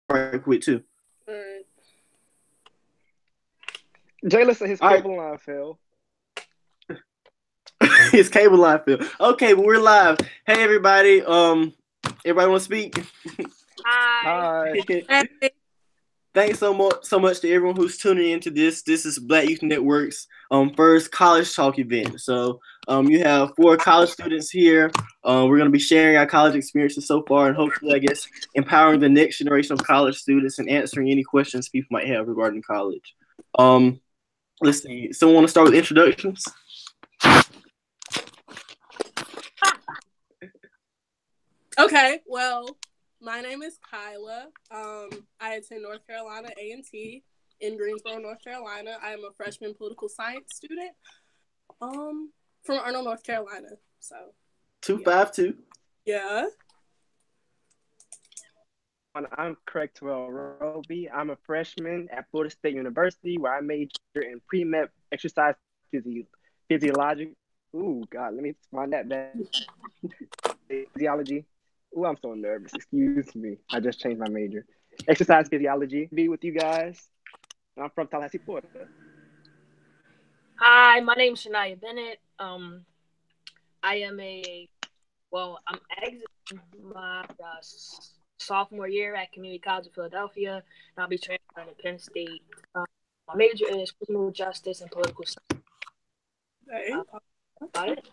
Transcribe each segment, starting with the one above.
right quick too. Alright. Jalen said his All right. cable line fell. His cable line fell. Okay, but we're live. Hey everybody. Everybody want to speak? Hi. Hi. Hey. Thanks so much to everyone who's tuning into this. This is Black Youth Network's first college talk event. So you have 4 college students here. We're going to be sharing our college experiences so far, and hopefully, I guess, empowering the next generation of college students and answering any questions people might have regarding college. Let's see. Someone want to start with introductions? Okay, well, my name is Kyla. I attend North Carolina A&T in Greensboro, North Carolina. I am a freshman political science student from Arnold, North Carolina. So 252. yeah. I'm Craig Terrell Roby. I'm a freshman at Florida State University where I major in pre-med exercise physiology. Ooh, God, let me find that back. Physiology. Ooh, I'm so nervous. Excuse me. I just changed my major. Exercise physiology. Be with you guys. I'm from Tallahassee, Florida. Hi, my name's Shania Bennett. I'm exiting my sophomore year at Community College of Philadelphia, and I'll be transferring to Penn State. My major is criminal justice and political science. Hey. Got it?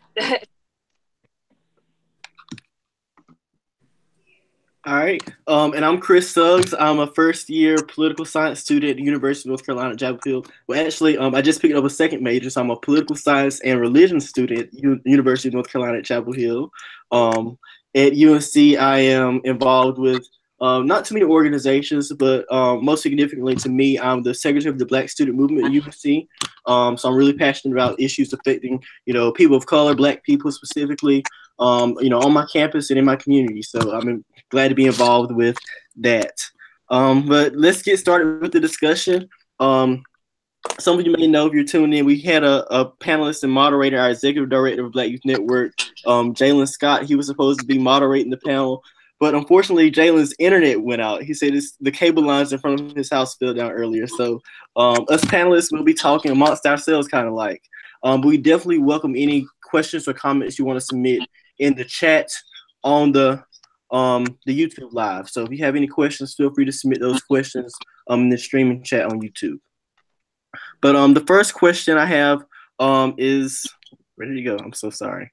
All right. And I'm Chris Suggs. I'm a first year political science student at the University of North Carolina at Chapel Hill. Well, actually, I just picked up a second major, so I'm a political science and religion student at University of North Carolina at Chapel Hill. At UNC, I am involved with not too many organizations, but most significantly to me, I'm the secretary of the Black Student Movement at UNC. So I'm really passionate about issues affecting, people of color, Black people specifically, on my campus and in my community. So I'm glad to be involved with that. But let's get started with the discussion. Some of you may know if you're tuned in, we had a panelist and moderator, our executive director of Black Youth Network, Jalen Scott. He was supposed to be moderating the panel, but unfortunately, Jalen's internet went out. He said the cable lines in front of his house fell down earlier. So us panelists will be talking amongst ourselves, kind of like. But we definitely welcome any questions or comments you want to submit in the chat on the YouTube live. So if you have any questions, feel free to submit those questions in the streaming chat on YouTube. But the first question I have is, where did you go? I'm so sorry.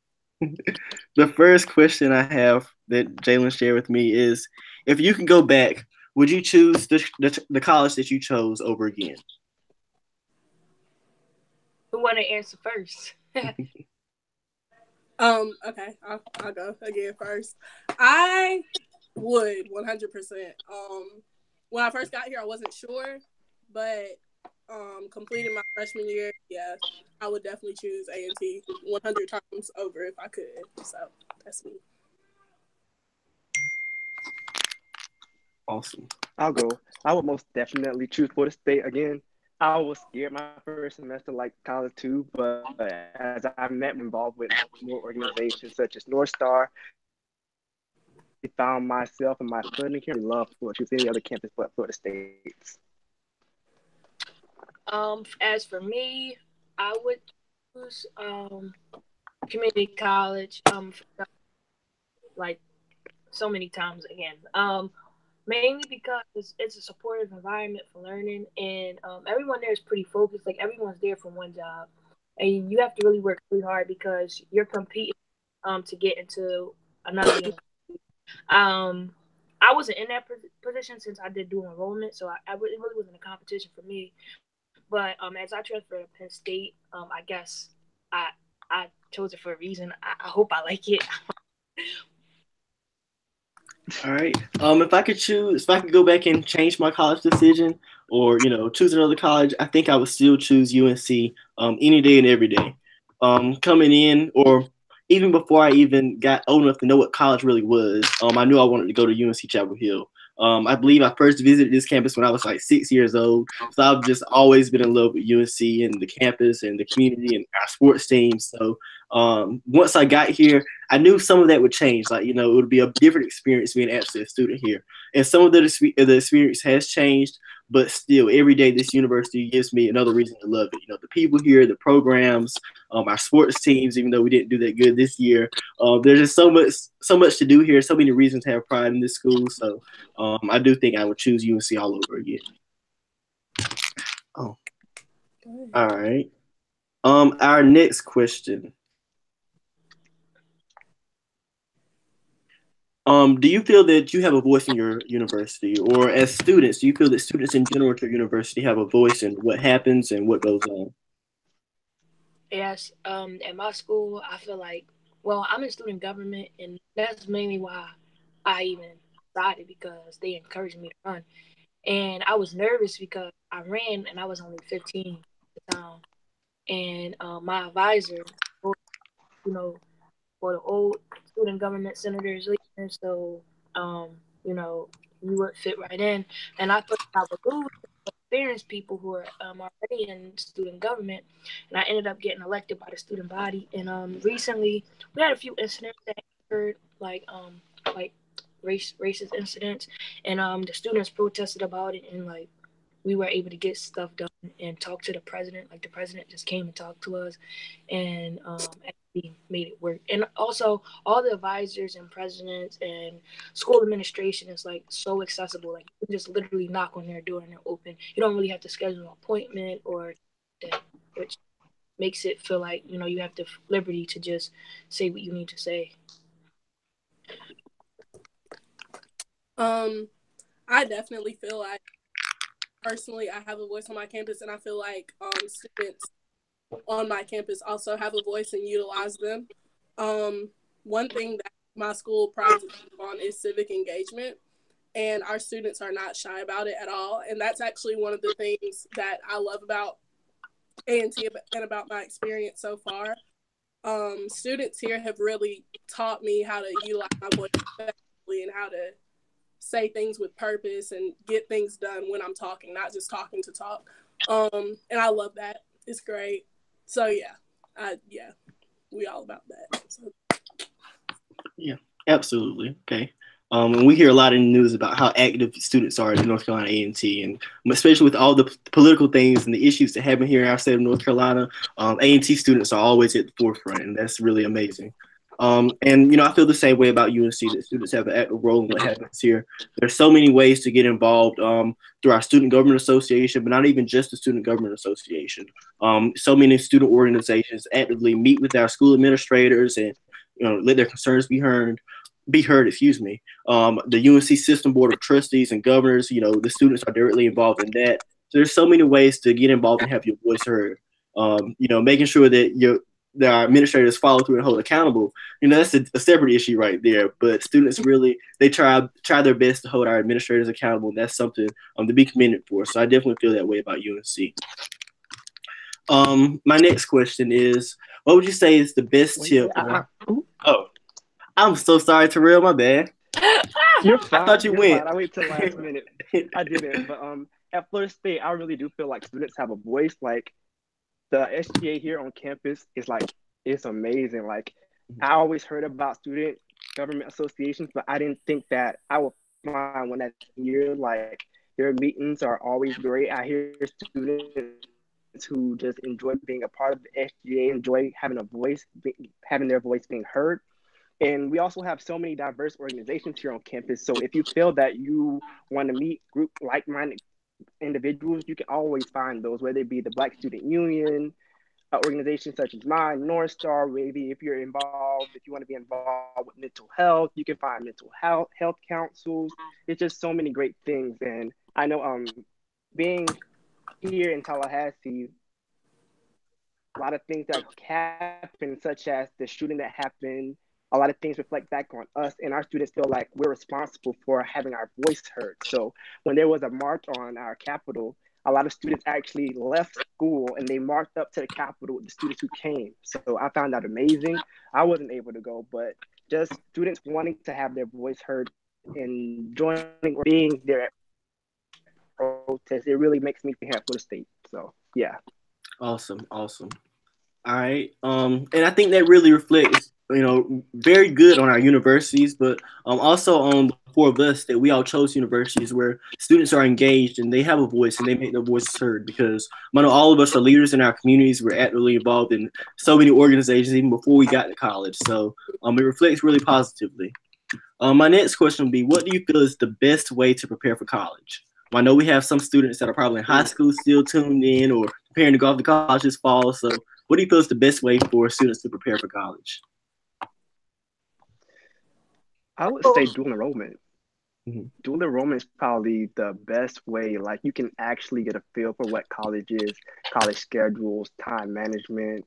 The first question I have that Jalen shared with me is, if you can go back, would you choose the college that you chose over again? Who want to answer first? Okay, I'll go again first. I would 100%. When I first got here, I wasn't sure, but completing my freshman year, yeah, I would definitely choose A&T 100 times over if I could. So that's me. Awesome. I'll go. I would most definitely choose Florida State again. I was scared my first semester like college too, but as I met involved with more organizations such as North Star, I found myself and my funding here. I love Florida. Choose any other campus but Florida State's. As for me, I would choose community college. Like so many times again. Mainly because it's a supportive environment for learning, and everyone there is pretty focused. Like everyone's there for one job, and you have to really work really hard because you're competing to get into another university. I wasn't in that position since I did dual enrollment, so it really wasn't a competition for me. But as I transferred to Penn State, I guess I chose it for a reason. I hope I like it. All right. If I could go back and change my college decision, or choose another college, I think I would still choose UNC any day and every day. Coming in, or even before I even got old enough to know what college really was, I knew I wanted to go to UNC Chapel Hill. I believe I first visited this campus when I was like 6 years old. So I've just always been in love with UNC and the campus and the community and our sports teams. So once I got here, I knew some of that would change. Like, it would be a different experience being actually a student here. And some of the experience has changed, but still, every day this university gives me another reason to love it. The people here, the programs, our sports teams, even though we didn't do that good this year. There's just so much to do here, so many reasons to have pride in this school. So I do think I would choose UNC all over again. Oh, all right. Our next question. Do you feel that you have a voice in your university, or as students, do you feel that students in general at your university have a voice in what happens and what goes on? Yes. At my school, I feel like, well, I'm in student government, and that's mainly why I even started, because they encouraged me to run. And I was nervous because I ran and I was only 15 at the time. And my advisor, you know, for the old student government senators leading, so you would fit right in. And I thought I would lose experienced people who are already in student government, and I ended up getting elected by the student body. And recently, we had a few incidents that occurred, like racist incidents, and the students protested about it, and like we were able to get stuff done and talk to the president. Like the president just came and talked to us, and actually made it work. And also, all the advisors and presidents and school administration is like so accessible. Like you can just literally knock on their door and they're open. You don't really have to schedule an appointment or that, which makes it feel like you have the liberty to just say what you need to say. I definitely feel like, personally, I have a voice on my campus, and I feel like students on my campus also have a voice and utilize them. One thing that my school prides itself on is civic engagement, and our students are not shy about it at all. And that's actually one of the things that I love about A&T and about my experience so far. Students here have really taught me how to utilize my voice effectively and how to say things with purpose and get things done when I'm talking, not just talking to talk. And I love that. It's great. So yeah, we all about that. So. Yeah, absolutely. Okay. And we hear a lot in the news about how active students are at North Carolina A&T, and especially with all the political things and the issues that happen here in our state of North Carolina, A&T students are always at the forefront, and that's really amazing. And I feel the same way about UNC, that students have an active role in what happens here. There's so many ways to get involved through our Student Government Association, but not even just the Student Government Association. So many student organizations actively meet with our school administrators and let their concerns be heard. Excuse me. The UNC System Board of Trustees and governors, the students are directly involved in that. So there's so many ways to get involved and have your voice heard. Making sure that our administrators follow through and hold accountable. That's a separate issue right there. But students really, they try their best to hold our administrators accountable. And that's something to be commended for. So I definitely feel that way about UNC. My next question is, what would you say is the best tip? Oh, I'm so sorry, Terrell. My bad. You're fine. I thought you went. Fine. I waited till the last minute. I didn't. But at Florida State, I really do feel like students have a voice. Like the SGA here on campus is like, it's amazing. Like I always heard about student government associations, but I didn't think that I would find one that's here. Like their meetings are always great. I hear students who just enjoy being a part of the SGA, enjoy having a voice, having their voice being heard. And we also have so many diverse organizations here on campus. So if you feel that you want to meet group like-minded individuals, you can always find those, whether it be the Black Student Union, organizations such as mine, North Star. Maybe if you want to be involved with mental health, you can find mental health councils. It's just so many great things. And I know being here in Tallahassee, a lot of things that happen, such as the shooting that happened, a lot of things reflect back on us, and our students feel like we're responsible for having our voice heard. So when there was a march on our Capitol, a lot of students actually left school and they marched up to the Capitol with the students who came. So I found that amazing. I wasn't able to go, but just students wanting to have their voice heard and joining or being there at protest, it really makes me happy for the state. So yeah. Awesome, awesome. All right. And I think that really reflects, very good on our universities, but also on the four of us that we all chose universities where students are engaged and they have a voice and they make their voices heard. Because I know all of us are leaders in our communities. We're actively involved in so many organizations even before we got to college. So it reflects really positively. My next question would be, what do you feel is the best way to prepare for college? I know we have some students that are probably in high school still tuned in or preparing to go off to college this fall. So what do you feel is the best way for students to prepare for college? I would say dual enrollment. Mm-hmm. Dual enrollment is probably the best way. Like you can actually get a feel for what college is, college schedules, time management.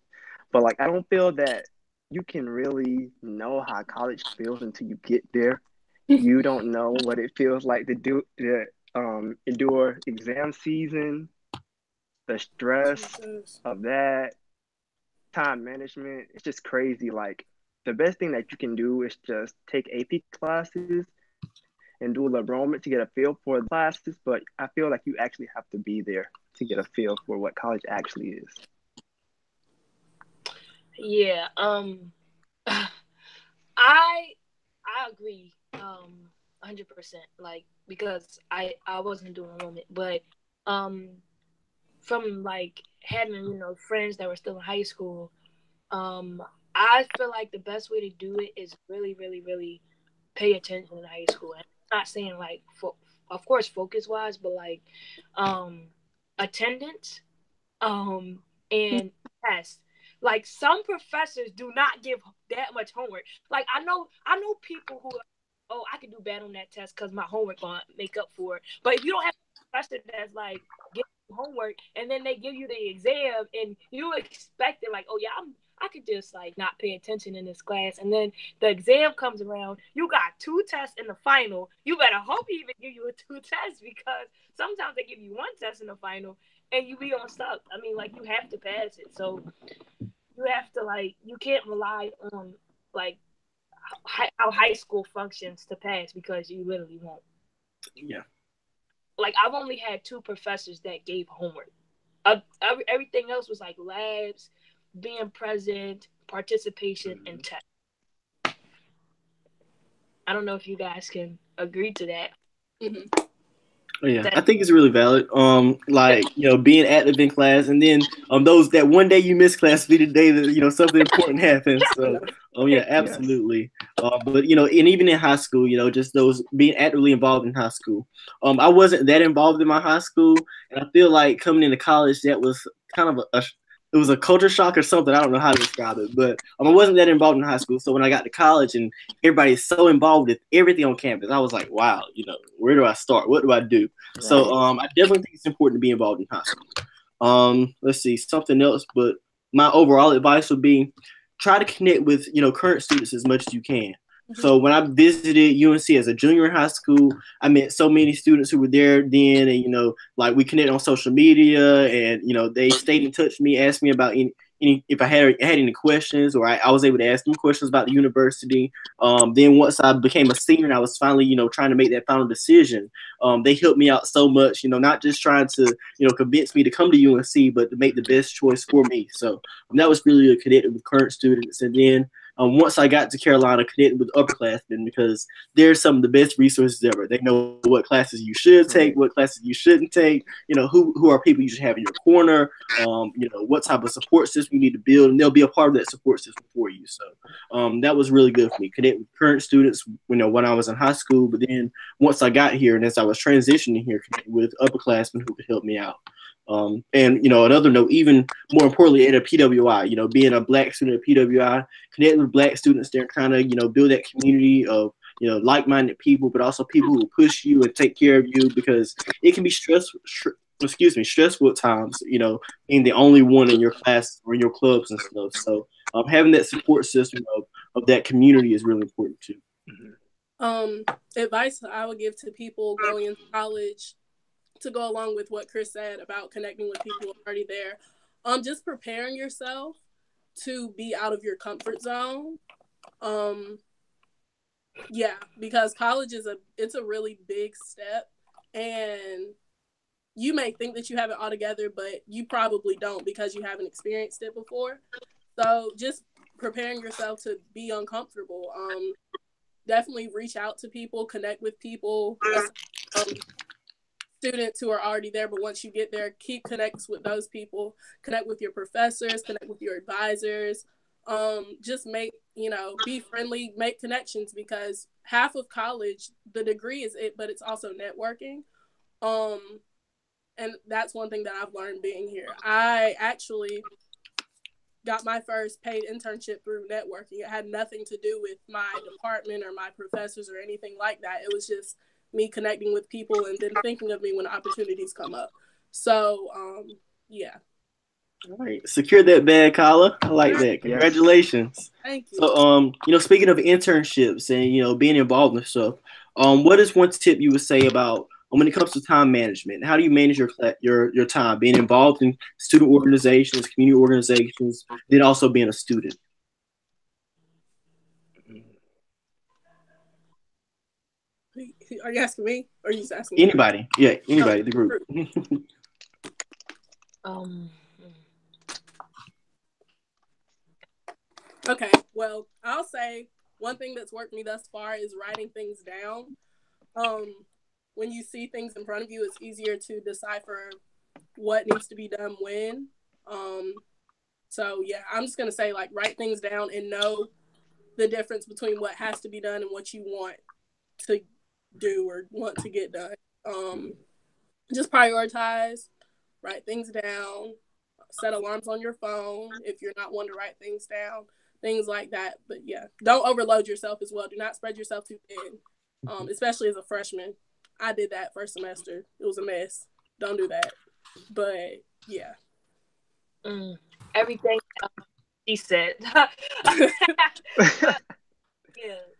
But like I don't feel that you can really know how college feels until you get there. You don't know what it feels like to endure exam season, the stress Jesus. of that, time management. It's just crazy. Like the best thing that you can do is just take AP classes and do enrollment to get a feel for the classes. But I feel like you actually have to be there to get a feel for what college actually is. Yeah. I agree. 100%. Like because I wasn't doing enrollment, but um from like having friends that were still in high school, I feel like the best way to do it is really, really, really pay attention in high school. And I'm not saying like of course focus wise, but like um attendance, and tests. Like some professors do not give that much homework. Like I know people who, oh, I can do bad on that test because my homework gonna make up for it. But if you don't have a professor that's like give you homework and then they give you the exam and you expect it like, oh yeah, I could just like not pay attention in this class, and then the exam comes around, you got two tests in the final. You better hope he even give you a two tests, because sometimes they give you one test in the final and you be on stuck. I mean, like you have to pass it. So you have to like you can't rely on like how high school functions to pass, because you literally won't. Yeah. Like I've only had two professors that gave homework. Everything else was like labs, being present, participation, and test. I don't know if you guys can agree to that. Mm-hmm. Yeah, I think it's really valid. Like being active in class, and then those that one day you miss class be the day that something important happens. So, yeah, Yes. absolutely. But and even in high school, just those being actively involved in high school. I wasn't that involved in my high school, and I feel like coming into college that was kind of it was a culture shock or something. I don't know how to describe it, but I wasn't that involved in high school. So when I got to college and everybody's so involved with everything on campus, I was like, wow, where do I start? What do I do? So Right. I definitely think it's important to be involved in high school. Let's see something else, but my overall advice would be try to connect with current students as much as you can. So when I visited UNC as a junior in high school, I met so many students who were there then, and like we connected on social media, and they stayed in touch with me, asked me about any if I had any questions, or I was able to ask them questions about the university. Then once I became a senior and I was finally trying to make that final decision, they helped me out so much. Not just trying to convince me to come to UNC, but to make the best choice for me. So that was really good, connected with current students, and then once I got to Carolina, connected with upperclassmen, because they're some of the best resources ever. They know what classes you should take, what classes you shouldn't take. Who are people you should have in your corner. What type of support system you need to build, and they'll be a part of that support system for you. So that was really good for me. Connect with current students, when I was in high school, but then once I got here and as I was transitioning here, connect with upperclassmen who could help me out. And another note, even more importantly, at a PWI, being a Black student at PWI, connect with Black students there, kind of build that community of like-minded people, but also people who will push you and take care of you, because it can be stressful at times, being the only one in your class or in your clubs and stuff. So having that support system of that community is really important too. Advice I would give to people going into college, to go along with what Chris said about connecting with people already there, just preparing yourself to be out of your comfort zone. Yeah, because college is it's a really big step, and you may think that you have it all together, but you probably don't because you haven't experienced it before. So just preparing yourself to be uncomfortable. Definitely reach out to people, connect with people, students who are already there. But once you get there, keep connects with those people, connect with your professors, connect with your advisors. Just be friendly, make connections, because half of college, the degree is it, but it's also networking. And that's one thing that I've learned being here. I actually got my first paid internship through networking. It had nothing to do with my department or my professors or anything like that. It was just me connecting with people and then thinking of me when opportunities come up. So, yeah. All right, secure that bag, Kala. I like that. Congratulations. Thank you. So, speaking of internships and being involved in stuff, what is one tip you would say about when it comes to time management? How do you manage your time, being involved in student organizations, community organizations, then also being a student? Are you asking me, or are you just asking anybody? Yeah, anybody. The group. Okay, well, I'll say one thing that's worked me thus far is writing things down. When you see things in front of you, it's easier to decipher what needs to be done when. So yeah, I'm just gonna say, like, write things down and know the difference between what has to be done and what you want to do or want to get done. Just prioritize, write things down, set alarms on your phone if you're not one to write things down, things like that. But yeah, don't overload yourself as well. Do not spread yourself too thin, especially as a freshman. I did that first semester. It was a mess. Don't do that. But yeah. Everything she said. Yeah,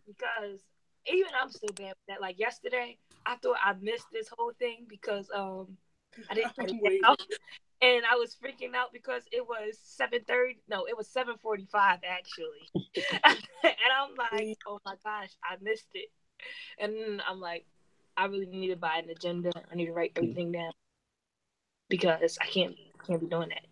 because even I'm still bad with that. Like yesterday, I thought I missed this whole thing because I didn't write it down. And I was freaking out because it was 7:30. No, it was 7:45 actually. And I'm like, oh my gosh, I missed it. And I'm like, I really need to buy an agenda. I need to write everything down because I can't be doing that.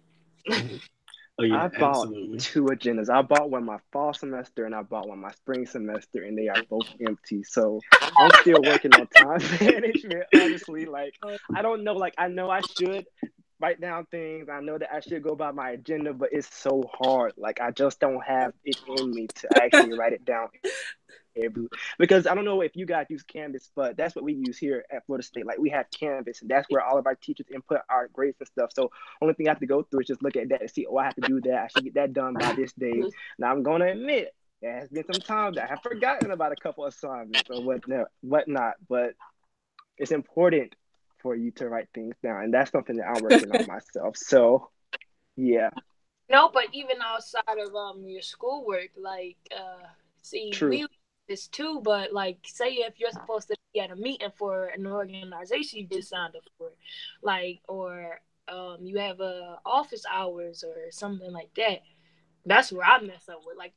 Oh, yeah, I bought two agendas. I bought one my fall semester and I bought one my spring semester, and they are both empty. So I'm still working on time management, honestly. Like, I don't know. Like, I know I should write down things. I know that I should go by my agenda, but it's so hard. Like, I just don't have it in me to actually write it down. Because I don't know if you guys use Canvas, but that's what we use here at Florida State. Like, we have Canvas, and that's where all of our teachers input our grades and stuff. So only thing I have to go through is just look at that and see, I have to do that. I should get that done by this day. Now I'm going to admit there has been some time that I have forgotten about a couple of assignments or whatnot, but it's important for you to write things down, and that's something that I'm working on myself. So yeah. No, but even outside of your schoolwork, like we this too, but like, say if you're supposed to be at a meeting for an organization you just signed up for, like, or you have office hours or something like that, that's where I mess up with. Like,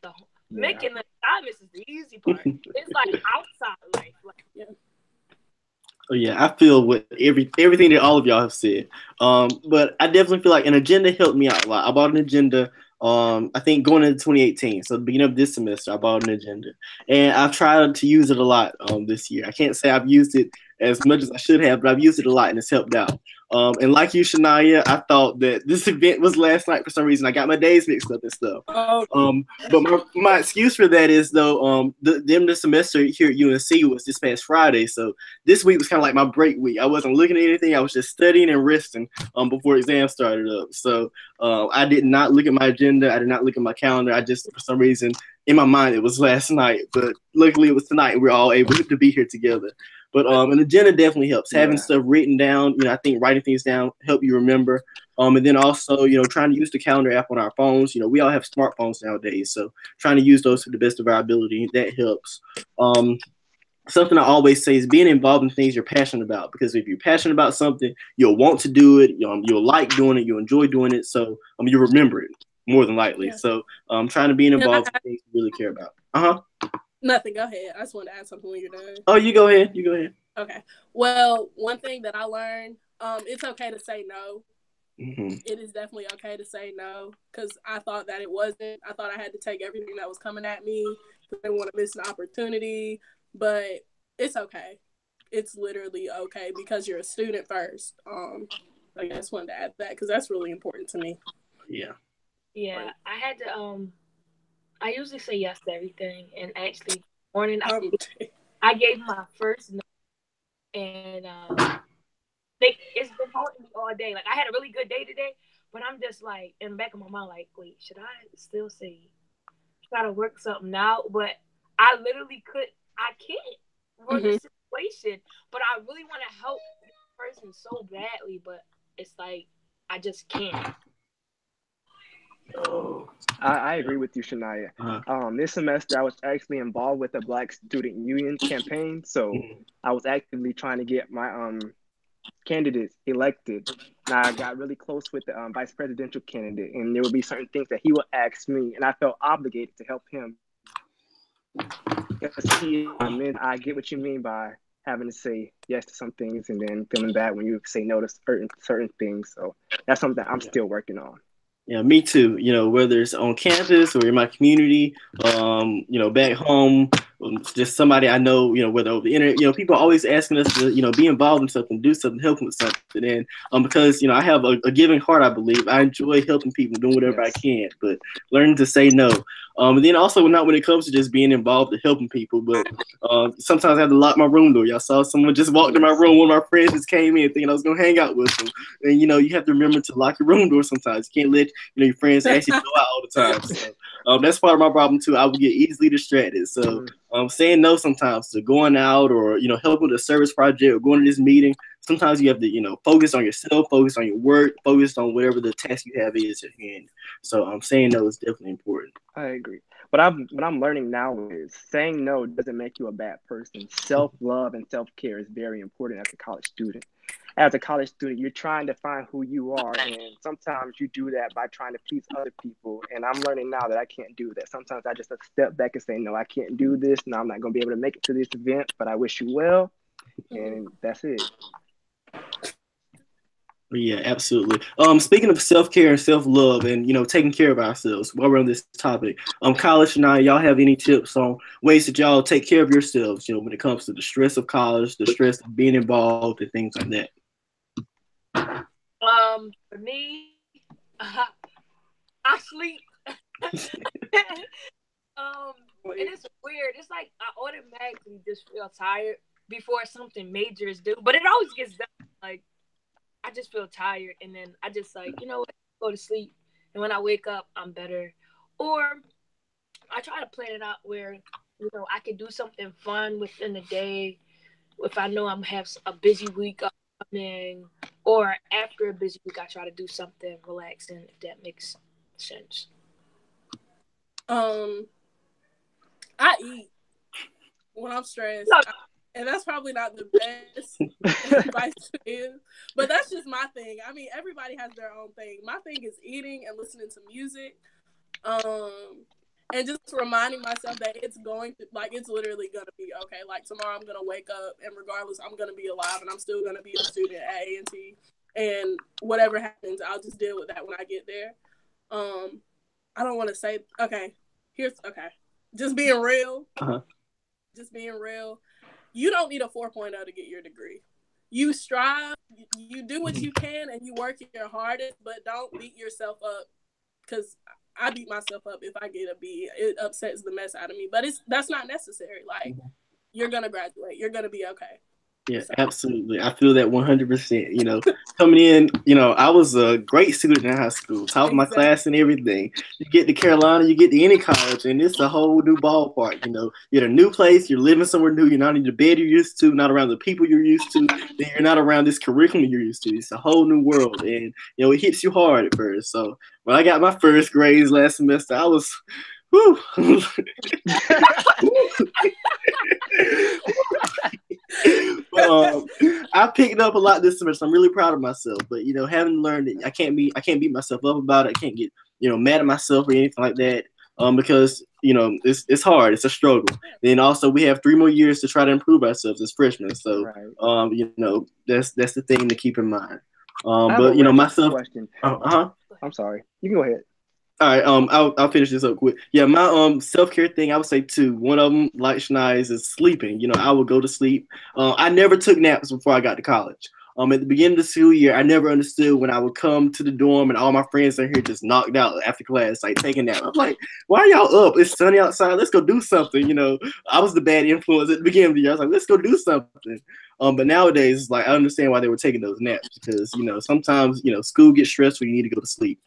making the assignments is the easy part. It's like outside life, like, yeah. Oh yeah, I feel with everything that all of y'all have said. But I definitely feel like an agenda helped me out a lot. I bought an agenda. I think going into 2018, so the beginning of this semester, I bought an agenda, and I've tried to use it a lot this year. I can't say I've used it as much as I should have, but I've used it a lot, and it's helped out. And like you, Shania, I thought that this event was last night for some reason. I got my days mixed up and stuff. But my excuse for that is, though, the semester here at UNC was this past Friday, so this week was kind of like my break week. I wasn't looking at anything. I was just studying and resting before exams started up. So I did not look at my agenda. I did not look at my calendar. I just, for some reason, in my mind, it was last night. But luckily, it was tonight, and we're all able to be here together. But an agenda definitely helps. Having stuff written down, I think writing things down help you remember. And then also, trying to use the calendar app on our phones. We all have smartphones nowadays, so trying to use those to the best of our ability, that helps. Something I always say is being involved in things you're passionate about, because if you're passionate about something, you'll want to do it. You'll like doing it. You'll enjoy doing it. So you remember it more than likely. Yeah. So trying to be involved in things you really care about. Nothing. Go ahead. I just wanted to add something when you're done. Oh, you go ahead. You go ahead. Okay. Well, one thing that I learned, it's okay to say no. Mm-hmm. It is definitely okay to say no, because I thought that it wasn't. I thought I had to take everything that was coming at me. I didn't want to miss an opportunity, but it's okay. It's literally okay because you're a student first. I just wanted to add that because that's really important to me. Yeah. Yeah, I had to. I usually say yes to everything, and actually, morning I gave my first no, and it's been holding me all day. Like I had a really good day today, but I'm just like in the back of my mind, like, wait, should I still say try to work something out? But I literally I can't for the situation. But I really want to help this person so badly, but it's like I just can't. Oh. I agree with you, Shania. This semester, I was actually involved with the Black Student Union campaign, so I was actively trying to get my candidates elected. And I got really close with the vice presidential candidate, and there would be certain things that he would ask me, and I felt obligated to help him. I get what you mean by having to say yes to some things and then feeling bad when you say no to certain things. So that's something I'm still working on. Yeah, me too. Whether it's on campus or in my community, back home, just somebody I know, whether over the internet, people are always asking us to, be involved in something, do something, help them with something. And because, I have a giving heart, I believe. I enjoy helping people, doing whatever I can, but learning to say no. And then also not when it comes to just being involved in helping people, but sometimes I have to lock my room door. Y'all saw someone just walked in my room. One of my friends just came in thinking I was going to hang out with them. And, you have to remember to lock your room door sometimes. You can't let, your friends actually go out all the time. So that's part of my problem too. I would get easily distracted. So saying no sometimes to going out or, helping with a service project or going to this meeting. Sometimes you have to, focus on yourself, focus on your work, focus on whatever the task you have is at hand. So saying no is definitely important. I agree. What I'm learning now is saying no doesn't make you a bad person. Self-love and self-care is very important as a college student. As a college student, you're trying to find who you are, and sometimes you do that by trying to please other people. And I'm learning now that I can't do that. Sometimes I just have to step back and say, no, I can't do this. No, I'm not going to be able to make it to this event, but I wish you well. And that's it. Yeah, absolutely. Speaking of self-care and self-love and, taking care of ourselves while we're on this topic, college and y'all have any tips on ways that y'all take care of yourselves, when it comes to the stress of college, the stress of being involved and things like that? For me, I sleep. And it's weird. It's like I automatically just feel tired before something major is due, but it always gets done. Like I just feel tired, and then I just like, go to sleep, and when I wake up, I'm better. Or I try to plan it out where I can do something fun within the day. If I know I'm have a busy week coming, or after a busy week, I try to do something relaxing. If that makes sense. I eat when I'm stressed. And that's probably not the best advice to give, but that's just my thing. I mean, everybody has their own thing. My thing is eating and listening to music, and just reminding myself that it's literally gonna be okay. Like tomorrow, I'm gonna wake up, and regardless, I'm gonna be alive, and I'm still gonna be a student at A&T. And whatever happens, I'll just deal with that when I get there. I don't want to say just being real. Just being real. You don't need a 4.0 to get your degree. You strive, you do what you can, and you work your hardest, but don't beat yourself up, because I beat myself up if I get a B. It upsets the mess out of me, but that's not necessary. Like, you're going to graduate. You're going to be okay. Yeah, absolutely. I feel that 100%. Coming in, I was a great student in high school, top of my class and everything. You get to Carolina, you get to any college, and it's a whole new ballpark. You're in a new place, you're living somewhere new, you're not in the bed you're used to, not around the people you're used to, then you're not around this curriculum you're used to. It's a whole new world, and it hits you hard at first. So when I got my first grades last semester, I was, whew. I picked up a lot this semester. I'm really proud of myself, but having learned that I can't beat myself up about it. I can't get mad at myself or anything like that. because it's hard, it's a struggle. Then also we have 3 more years to try to improve ourselves as freshmen. So that's the thing to keep in mind. But myself. Question. Uh-huh. I'm sorry. You can go ahead. All right, I'll finish this up quick. Yeah, my self-care thing, I would say two. One of them, like Shania's, is sleeping. I would go to sleep. I never took naps before I got to college. At the beginning of the school year, I never understood when I would come to the dorm and all my friends are here just knocked out after class, like taking nap. I'm like, why are y'all up? It's sunny outside. Let's go do something. I was the bad influence at the beginning of the year. I was like, let's go do something. But nowadays, it's like I understand why they were taking those naps because sometimes school gets stressful. You need to go to sleep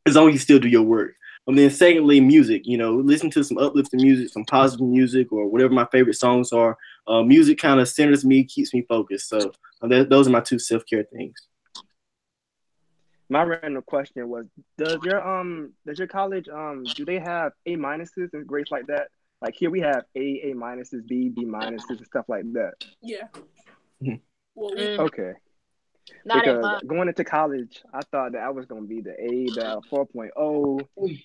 as long as you still do your work. And then secondly, music, listen to some uplifting music, some positive music, or whatever my favorite songs are. Music kind of centers me, keeps me focused. So those are my two self-care things. My random question was, does your college do they have A minuses and grades like that? Like here we have A minuses, B minuses, and stuff like that. Yeah. Okay. Because going into college, I thought that I was going to be the 4.0.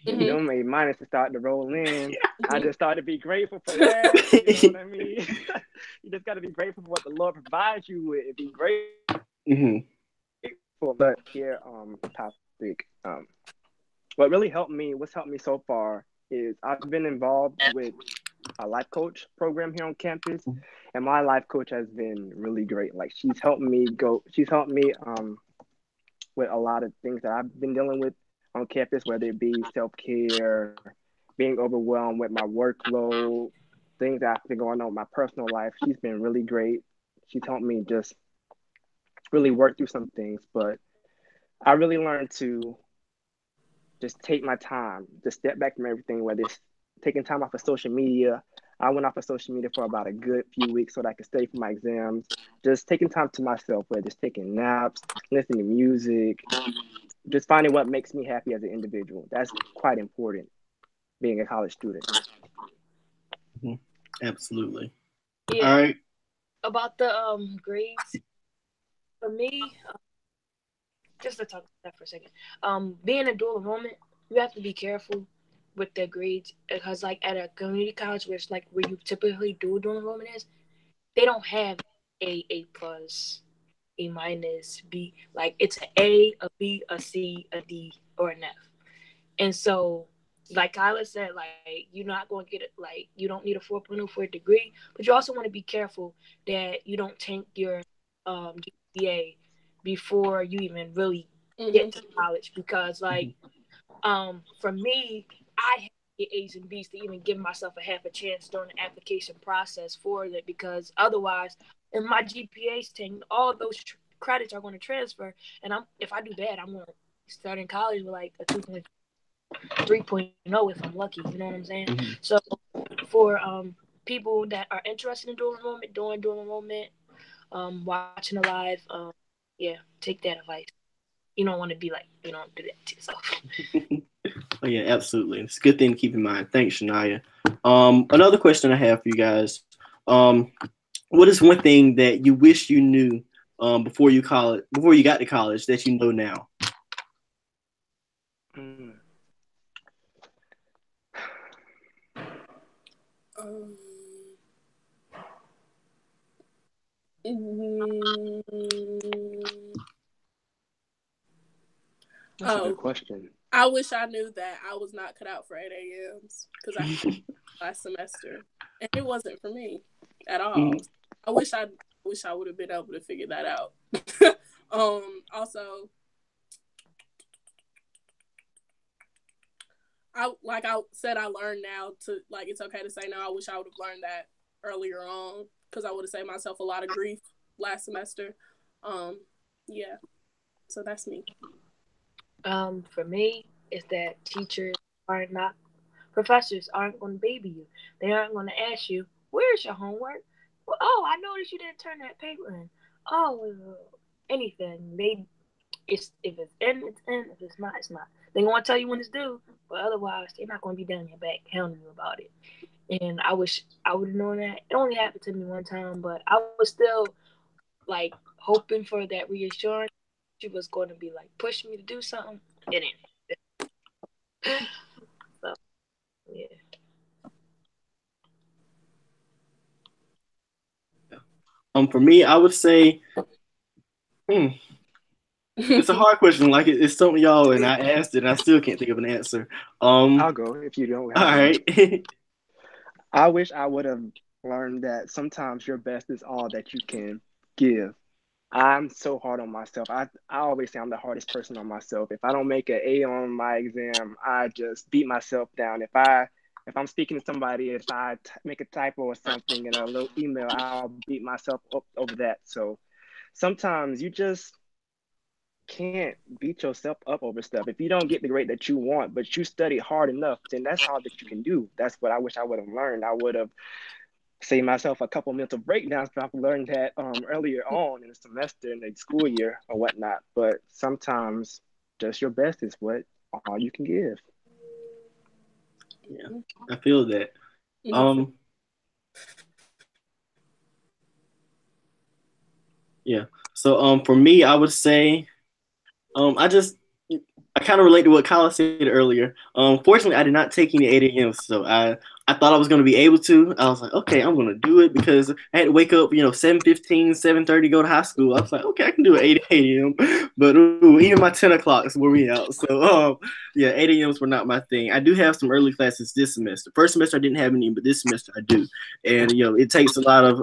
Them A minuses start to roll in. I just started to be grateful for that. You know what I mean? You just got to be grateful for what the Lord provides you with and be grateful. But here, topic. What's helped me so far is I've been involved with a life coach program here on campus, and my life coach has been really great. Like she's helped me with a lot of things that I've been dealing with on campus, whether it be self-care, being overwhelmed with my workload, things that have been going on in my personal life. She's been really great. She's helped me just really work through some things, but I really learned to just take my time, just step back from everything, whether it's taking time off of social media. I went off of social media for about a good few weeks so that I could study for my exams. Just taking time to myself, whether it's taking naps, listening to music, just finding what makes me happy as an individual. That's quite important, being a college student. Absolutely. Yeah. All right. About the grades, for me, just to talk about that for a second, being a dual enrollment, you have to be careful with the grades because, like, at a community college, where it's like where you typically do dual enrollment is, they don't have A plus, A minus, B. Like it's an A, a B, a C, a D, or an F. And so, like Kyla said, like you're not going to get it. Like you don't need a 4.0 for a degree, but you also want to be careful that you don't tank your GPA before you even really get to college. Because like for me, I had to get A's and B's to even give myself a half a chance during the application process for it, because otherwise, if my GPA's tanked, all those credits are going to transfer, and if I do bad, I'm going to start in college with like a 3.0 if I'm lucky. You know what I'm saying? So for people that are interested in dual enrollment, doing dual enrollment, watching a live, take that advice. You don't want to be like, do that to yourself. Oh yeah, absolutely. It's a good thing to keep in mind. Thanks, Shania. Another question I have for you guys. What is one thing that you wish you knew before you got to college that you know now? That's a good question. I wish I knew that I was not cut out for 8 a.m.s because I had last semester, and it wasn't for me at all. I wish I would have been able to figure that out. Also, I said, I learned now to like it's okay to say no. I wish I would have learned that earlier on because I would have saved myself a lot of grief last semester. Yeah. So that's me. For me, is that professors aren't going to baby you. They aren't going to ask you, where's your homework? Well, I noticed you didn't turn that paper in. Anything. If it's in, it's in. If it's not, it's not. They going to tell you when it's due, but otherwise, they're not going to be down your back hounding you about it. And I wish I would have known that. It only happened to me one time, but I was still, like, hoping for that reassurance. She was going to be like pushing me to do something. It didn't. So For me, I would say, hmm, it's a hard question. Like it's something y'all and I asked it, and I still can't think of an answer. I'll go if you don't All have one. right. I wish I would have learned that sometimes your best is all that you can give. I'm so hard on myself. I always say I'm the hardest person on myself. If I don't make an A on my exam, I just beat myself down. If I'm speaking to somebody, if I make a typo or something in a little email, I'll beat myself up over that. So sometimes you just can't beat yourself up over stuff. If you don't get the grade that you want, but you study hard enough, then that's all that you can do. That's what I wish I would have learned. I would have saved myself a couple mental breakdowns if I've learned that earlier on in the semester, in the school year or whatnot. But sometimes just your best is what all you can give. Yeah, I feel that. Yeah. So for me, I would say I kind of relate to what Kyle said earlier. Fortunately, I did not take any 8 a.m. So I thought I was going to be able to. I was like, okay, I'm going to do it because I had to wake up, 7:15, 7:30, go to high school. I was like, okay, I can do it 8 a.m. But even my 10 o'clocks wore me out. So yeah, 8 a.m.s were not my thing. I do have some early classes this semester. First semester I didn't have any, but this semester I do. And it takes a lot of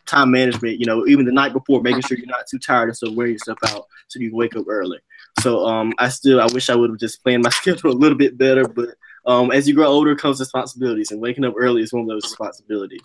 time management. Even the night before, making sure you're not too tired and so wearing yourself out so you can wake up early. So I wish I would have just planned my schedule a little bit better, but as you grow older comes responsibilities, and waking up early is one of those responsibilities.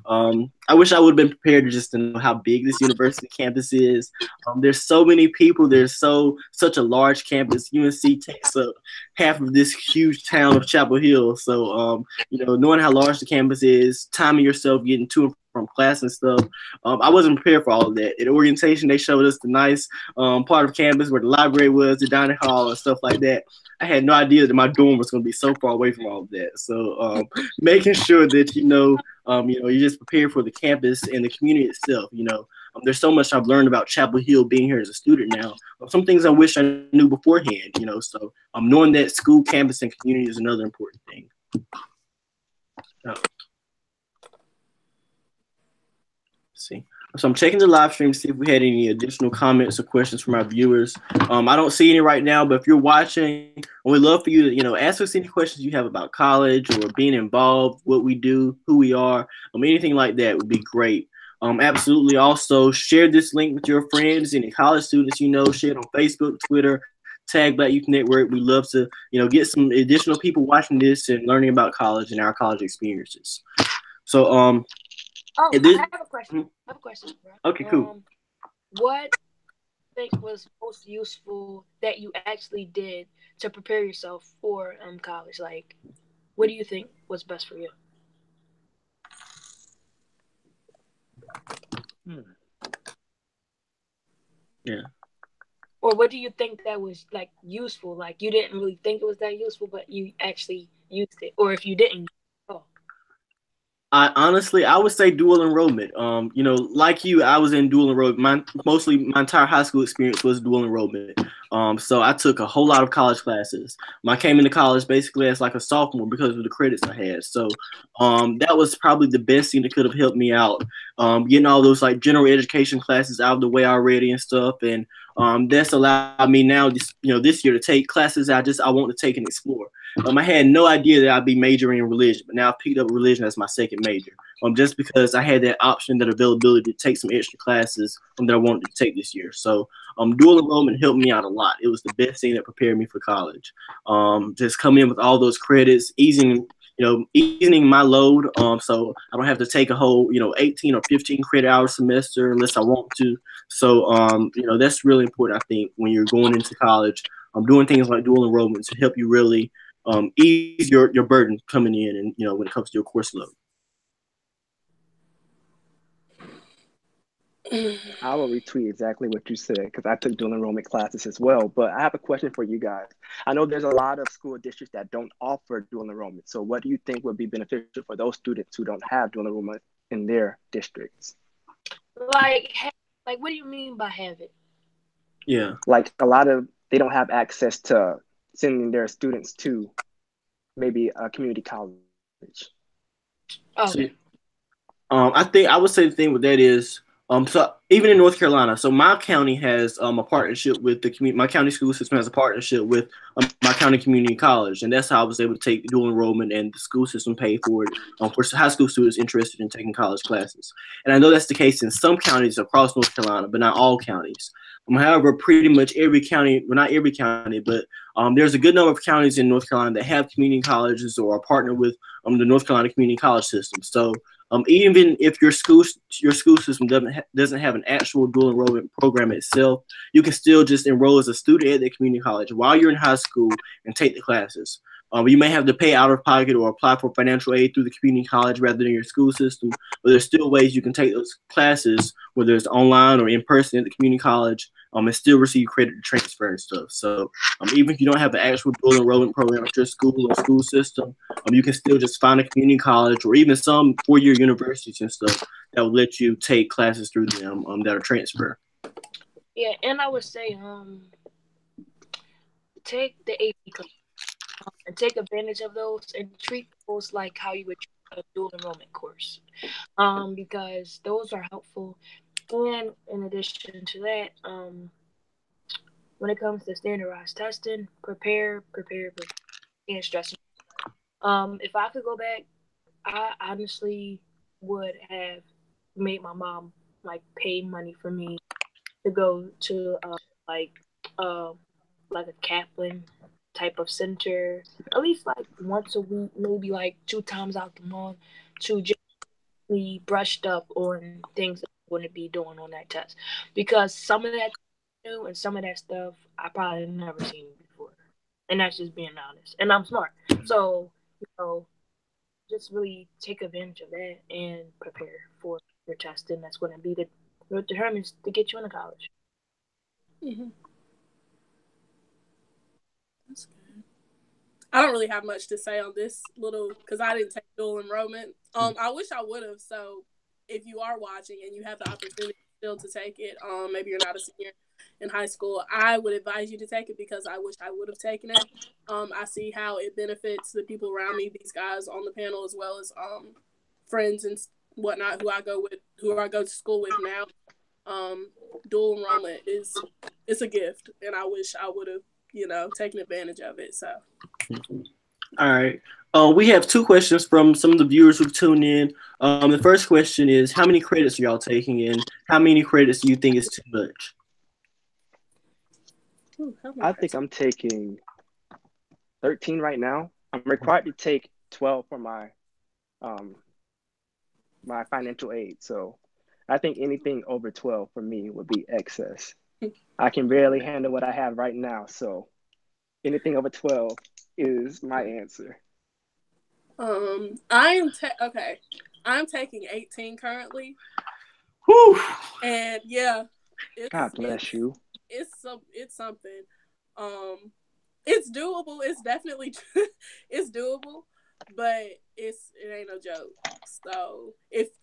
I wish I would have been prepared just to know how big this university campus is. There's so many people. There's such a large campus. UNC takes up half of this huge town of Chapel Hill. So knowing how large the campus is, timing yourself, getting to and from class and stuff. I wasn't prepared for all of that. At orientation, they showed us the nice part of campus where the library was, the dining hall, and stuff like that. I had no idea that my dorm was going to be so far away from all of that. So making sure that you're just prepared for the campus and the community itself. There's so much I've learned about Chapel Hill being here as a student now. Some things I wish I knew beforehand. So knowing that school, campus, and community is another important thing. See. So I'm checking the live stream to see if we had any additional comments or questions from our viewers. I don't see any right now, but if you're watching, we'd love for you to, ask us any questions you have about college or being involved, what we do, who we are, anything like that would be great. Absolutely. Also, share this link with your friends, any college students share it on Facebook, Twitter, tag Black Youth Network. We love to, get some additional people watching this and learning about college and our college experiences. So, I have a question. Bro. Okay, cool. What do you think was most useful that you actually did to prepare yourself for college? Like, what do you think was best for you? Yeah. Or what do you think that was like useful? Like you didn't really think it was that useful, but you actually used it. Or if you didn't, I would say dual enrollment. Like you, I was in dual enrollment. My entire high school experience was dual enrollment. So I took a whole lot of college classes. I came into college basically as like a sophomore because of the credits I had. So that was probably the best thing that could have helped me out. Getting all those like general education classes out of the way already and stuff. And that's allowed me now, this year to take classes I want to take and explore. I had no idea that I'd be majoring in religion, but now I've picked up religion as my second major. Just because I had that option, that availability to take some extra classes that I wanted to take this year. So dual enrollment helped me out a lot. It was the best thing that prepared me for college. Just coming in with all those credits, easing my load. So I don't have to take a whole, 18 or 15 credit hour semester unless I want to. So, that's really important, I think, when you're going into college. Doing things like dual enrollment to help you really ease your burden coming in and, when it comes to your course load. I will retweet exactly what you said because I took dual enrollment classes as well. But I have a question for you guys. I know there's a lot of school districts that don't offer dual enrollment. So what do you think would be beneficial for those students who don't have dual enrollment in their districts? Like what do you mean by have it? Yeah. Like they don't have access to sending their students to maybe a community college. Oh. So, I would say the thing with that is So even in North Carolina, so my county has a partnership with the community. My county school system has a partnership with my county community college, and that's how I was able to take dual enrollment, and the school system paid for it for high school students interested in taking college classes. And I know that's the case in some counties across North Carolina, but not all counties. However, pretty much every county, well, not every county, but there's a good number of counties in North Carolina that have community colleges or are partnered with the North Carolina community college system. So even if your school system doesn't have an actual dual enrollment program itself, you can still just enroll as a student at the community college while you're in high school and take the classes. You may have to pay out of pocket or apply for financial aid through the community college rather than your school system, but there's still ways you can take those classes, whether it's online or in person at the community college, and still receive credit to transfer and stuff. So even if you don't have the actual dual enrollment program at your school or school system, you can still just find a community college or even some four-year universities and stuff that will let you take classes through them that are transfer. Yeah, and I would say take the AP class and take advantage of those and treat those like how you would treat a dual enrollment course, because those are helpful. And in addition to that, when it comes to standardized testing, prepare, and stress. If I could go back, I honestly would have made my mom like pay money for me to go to like a Kaplan type of center, at least like once a week, maybe like 2 times out the month, to just be brushed up on things that I wouldn't be doing on that test, because some of that new and some of that stuff I probably never seen before, and that's just being honest. And I'm smart, so just really take advantage of that and prepare for your testing. That's going to be the determines to get you into college. Mm-hmm. That's good. I don't really have much to say on this little, because I didn't take dual enrollment. I wish I would have. So if you are watching and you have the opportunity still to take it, maybe you're not a senior in high school, I would advise you to take it, because I wish I would have taken it. I see how it benefits the people around me, these guys on the panel, as well as friends and whatnot who I go to school with now. Dual enrollment it's a gift, and I wish I would have taken advantage of it. So all right, we have 2 questions from some of the viewers who've tuned in. The first question is, how many credits are y'all taking, and how many credits do you think is too much? I think I'm taking 13 right now. I'm required to take 12 for my my financial aid. So I think anything over 12 for me would be excess. I can barely handle what I have right now. So anything over 12 is my answer. I'm taking 18 currently. Whew. And yeah, God bless you. It's something. It's doable. It's definitely it's doable, but it ain't no joke. So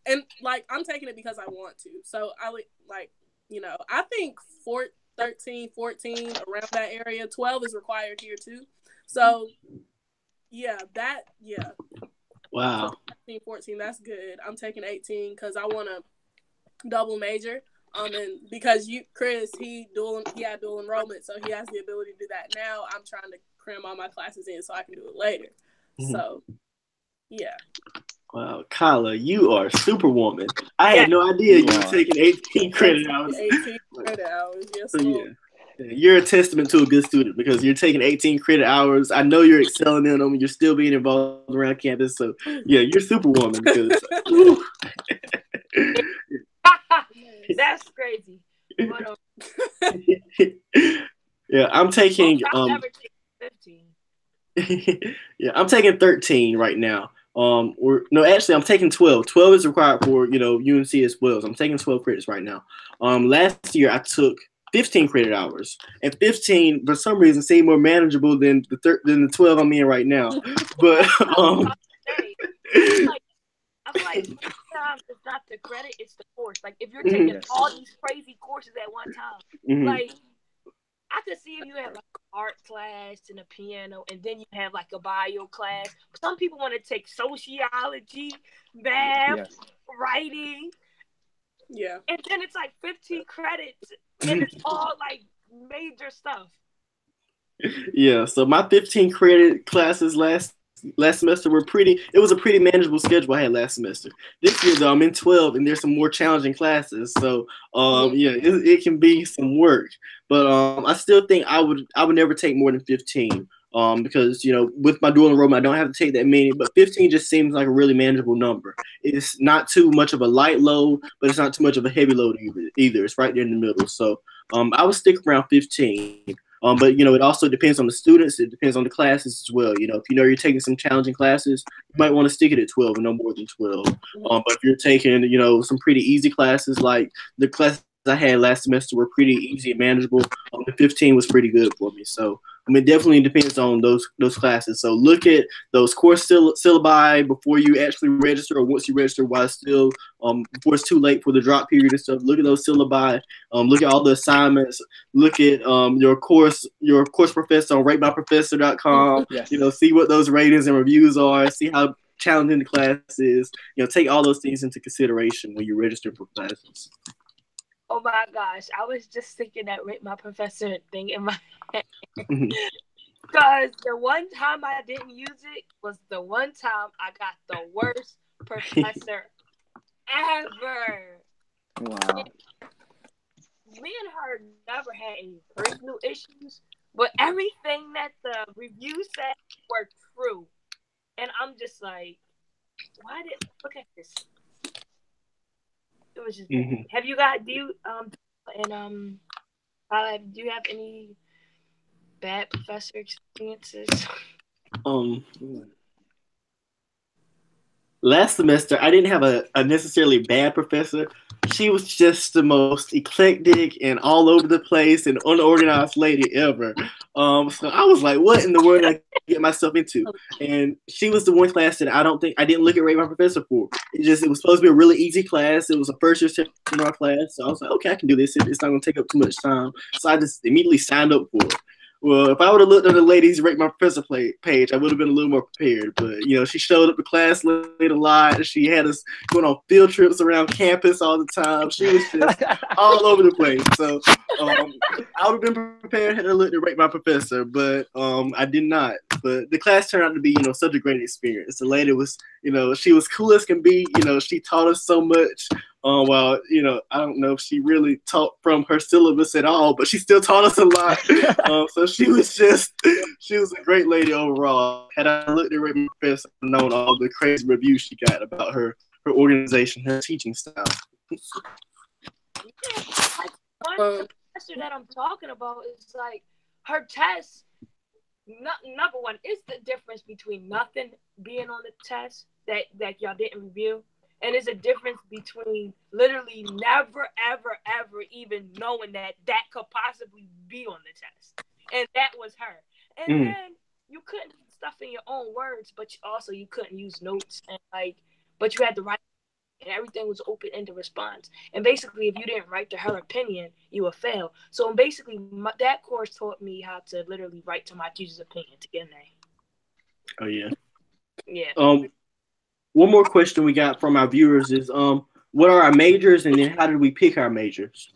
I'm taking it because I want to. So I think 13, 14, around that area. 12 is required here too. So Wow. 13, 14, that's good. I'm taking 18 because I want to double major. And because Chris, he had dual enrollment, so he has the ability to do that now. I'm trying to cram all my classes in so I can do it later. Mm-hmm. So, yeah. Wow, Kyla, you are superwoman. I had no idea you were taking 18 credit hours. 18 credit hours, yes. So, yeah. You're a testament to a good student, because you're taking 18 credit hours. I know you're excelling in them. You're still being involved around campus. So, yeah, you're superwoman. That's crazy. But, yeah, I'm taking 15. Yeah, I'm taking 13 right now. Actually, I'm taking 12. 12 is required for UNC as well. So I'm taking 12 credits right now. Last year I took 15 credit hours, and 15 for some reason seemed more manageable than the 12 I'm in right now. But I feel like sometimes it's not the credit, it's the course. Like if you're taking all these crazy courses at one time, like I could see if you have like art class and a piano, and then you have like a bio class. Some people want to take sociology, math, writing. Yeah. And then it's like 15 credits, and it's all like major stuff. Yeah, so my 15 credit classes last semester were pretty. It was a pretty manageable schedule I had last semester. This year though, I'm in 12, and there's some more challenging classes. So yeah, it can be some work, but I still think I would never take more than 15. Because with my dual enrollment, I don't have to take that many, but 15 just seems like a really manageable number. It's not too much of a light load, but it's not too much of a heavy load either. It's right there in the middle. So I would stick around 15. But it also depends on the students. It depends on the classes as well. If you're taking some challenging classes, you might want to stick it at 12 and no more than 12. But if you're taking some pretty easy classes, like the classes I had last semester were pretty easy and manageable, the 15 was pretty good for me. So it definitely depends on those classes. So look at those course syllabi before you actually register, or once you register, while it's still before it's too late for the drop period and stuff. Look at those syllabi. Look at all the assignments. Look at your course professor on ratemyprofessor.com. Yes. See what those ratings and reviews are. See how challenging the class is. Take all those things into consideration when you register for classes. Oh my gosh, I was just thinking that Rate My Professor thing in my head. Because the one time I didn't use it was the one time I got the worst professor ever. Wow. Me and her never had any personal issues, but everything that the review said were true. And I'm just like, look at this. It was just. Have you got? Do you have any bad professor experiences? Last semester, I didn't have a necessarily bad professor. She was just the most eclectic and all over the place and unorganized lady ever. So I was like, what in the world did I get myself into? And she was the one class that I didn't look at Rate My Professor for. It was supposed to be a really easy class. It was a first year seminar class. So I was like, okay, I can do this. It's not going to take up too much time. So I just immediately signed up for it. Well, if I would have looked at the ladies Rate My Professor page, I would have been a little more prepared. But, she showed up to class late a lot. She had us going on field trips around campus all the time. She was just all over the place. So I would have been prepared had I looked at Rate My Professor, but I did not. But the class turned out to be, such a great experience. The lady was, she was cool as can be. She taught us so much. Well, I don't know if she really taught from her syllabus at all, but she still taught us a lot. So she was a great lady overall. Had I looked at Rate My Professor, I'd known all the crazy reviews she got about her organization, her teaching style. One professor that I'm talking about is like her tests. Number one, is the difference between nothing being on the test that y'all didn't review. And there's a difference between literally never, ever, ever even knowing that could possibly be on the test. And that was her. And then you couldn't put stuff in your own words, but you couldn't use notes. And but you had to write, and everything was open-ended response. And basically, if you didn't write to her opinion, you would fail. So basically, that course taught me how to literally write to my teacher's opinion to get an A. Oh, yeah. Yeah. One more question we got from our viewers is, what are our majors, and then how did we pick our majors?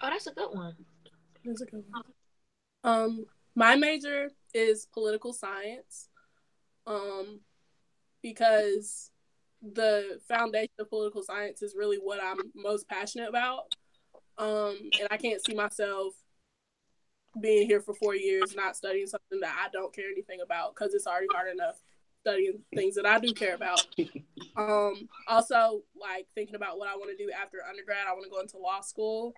Oh, that's a good one. That's a good one. My major is political science, because the foundation of political science is really what I'm most passionate about. And I can't see myself being here for 4 years not studying something that I don't care anything about, because it's already hard enough studying things that I do care about. Also, like, thinking about what I want to do after undergrad. I want to go into law school.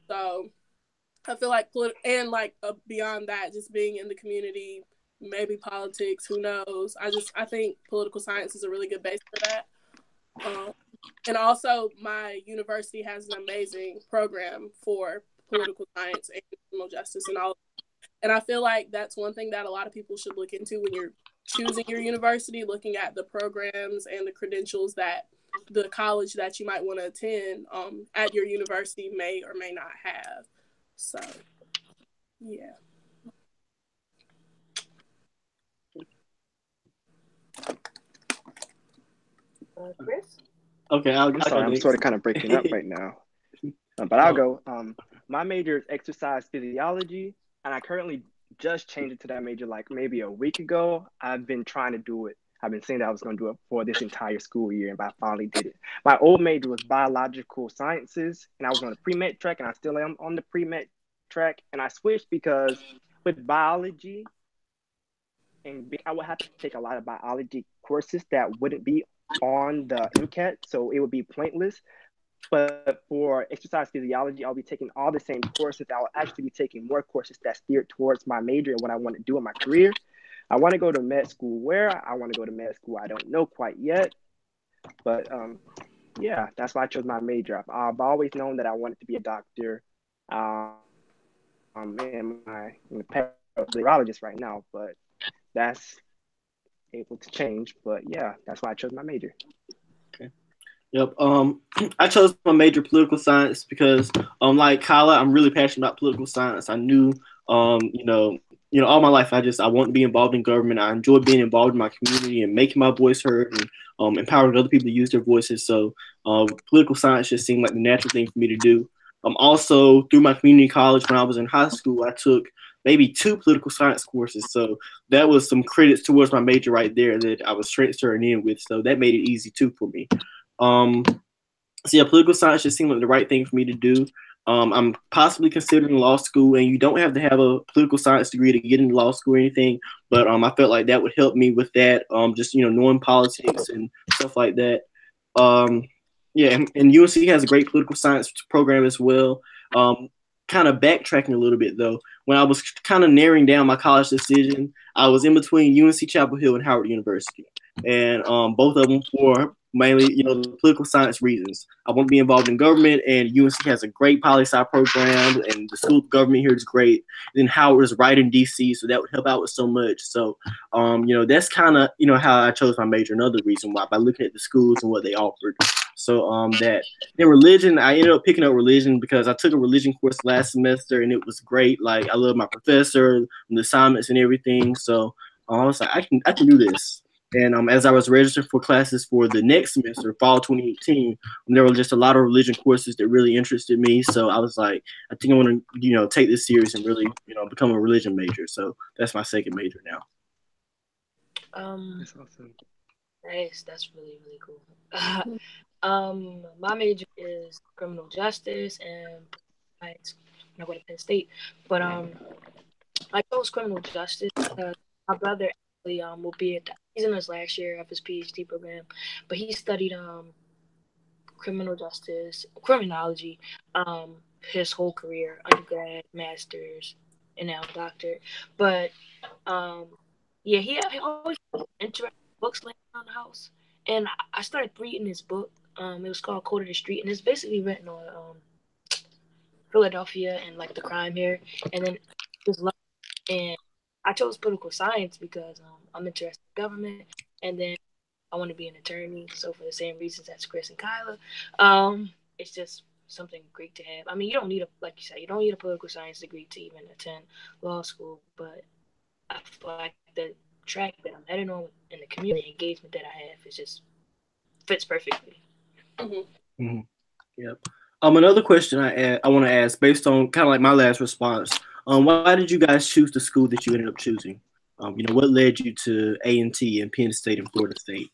So I feel like beyond that, just being in the community, maybe politics, who knows? I think political science is a really good base for that. And also, my university has an amazing program for political science and criminal justice and all. And I feel like that's one thing that a lot of people should look into when you're choosing your university, looking at the programs and the credentials that the college that you might want to attend at your university may or may not have. So, yeah. Chris? Okay, I'm I'll go sorry, I'm next. sort of kind of breaking up right now. But I'll go. My major is exercise physiology, and I currently just changed it to that major like maybe a week ago. I've been trying to do it. I've been saying that I was going to do it for this entire school year, and I finally did it. My old major was biological sciences, and I was on the pre-med track, and I still am on the pre-med track. And I switched because with biology, and I would have to take a lot of biology courses that wouldn't be on the MCAT, so it would be pointless. But for exercise physiology, I'll be taking all the same courses. I'll actually be taking more courses that steered towards my major and what I want to do in my career. I want to go to med school. Where I want to go to med school, I don't know quite yet. But yeah, that's why I chose my major. I've always known that I wanted to be a doctor. And I'm a neurologist right now, but that's able to change. But yeah, that's why I chose my major. Yep. I chose my major political science because, like Kyla, I'm really passionate about political science. I knew, all my life I want to be involved in government. I enjoy being involved in my community and making my voice heard and empowering other people to use their voices. So, political science just seemed like the natural thing for me to do. Also through my community college when I was in high school, I took maybe 2 political science courses. So that was some credits towards my major right there that I was transferring in with. So that made it easy too for me. Um, so yeah, political science just seemed like the right thing for me to do. I'm possibly considering law school, and you don't have to have a political science degree to get into law school or anything. But I felt like that would help me with that. Just knowing politics and stuff like that. Yeah, and UNC has a great political science program as well. Kind of backtracking a little bit though, when I was kind of narrowing down my college decision, I was in between UNC Chapel Hill and Howard University, and both of them for mainly political science reasons. I want to be involved in government, and UNC has a great poli sci program, and the school government here is great. Then Howard is right in DC, so that would help out with so much. So that's kind of how I chose my major. Another reason why, by looking at the schools and what they offered. So that in religion, I ended up picking up religion because I took a religion course last semester and it was great. Like I love my professor, and the assignments and everything. So I was like, I can do this. And as I was registering for classes for the next semester, fall 2018, there were just a lot of religion courses that really interested me. So I was like, I think I want to take this serious and really become a religion major. So that's my second major now. That's awesome. That's really cool. My major is criminal justice, and I'm going to Penn State. But I chose criminal justice because my brother actually will be he's in his last year of his PhD program, but he studied criminal justice, criminology, his whole career, undergrad, master's, and now doctorate. But yeah, he always interesting books laying around the house, and I started reading his book. It was called Code of the Street, and it's basically written on Philadelphia and like the crime here, and then just love. And I chose political science because I'm interested in government, and then I want to be an attorney. So for the same reasons as Chris and Kyla, it's just something great to have. I mean, you don't need like you said, you don't need a political science degree to even attend law school, but I feel like the track that I'm heading on and the community engagement that I have is just fits perfectly. Mm-hmm. Mm-hmm. Yep. Another question I want to ask, based on kind of like my last response, why did you guys choose the school that you ended up choosing? What led you to A&T and Penn State and Florida State?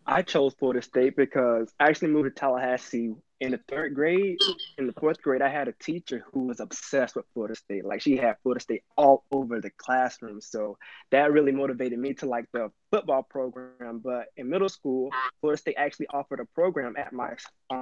I chose Florida State because I actually moved to Tallahassee in the 3rd grade. In the 4th grade, I had a teacher who was obsessed with Florida State. Like she had Florida State all over the classroom. So that really motivated me to like the football program. But in middle school, Florida State actually offered a program at my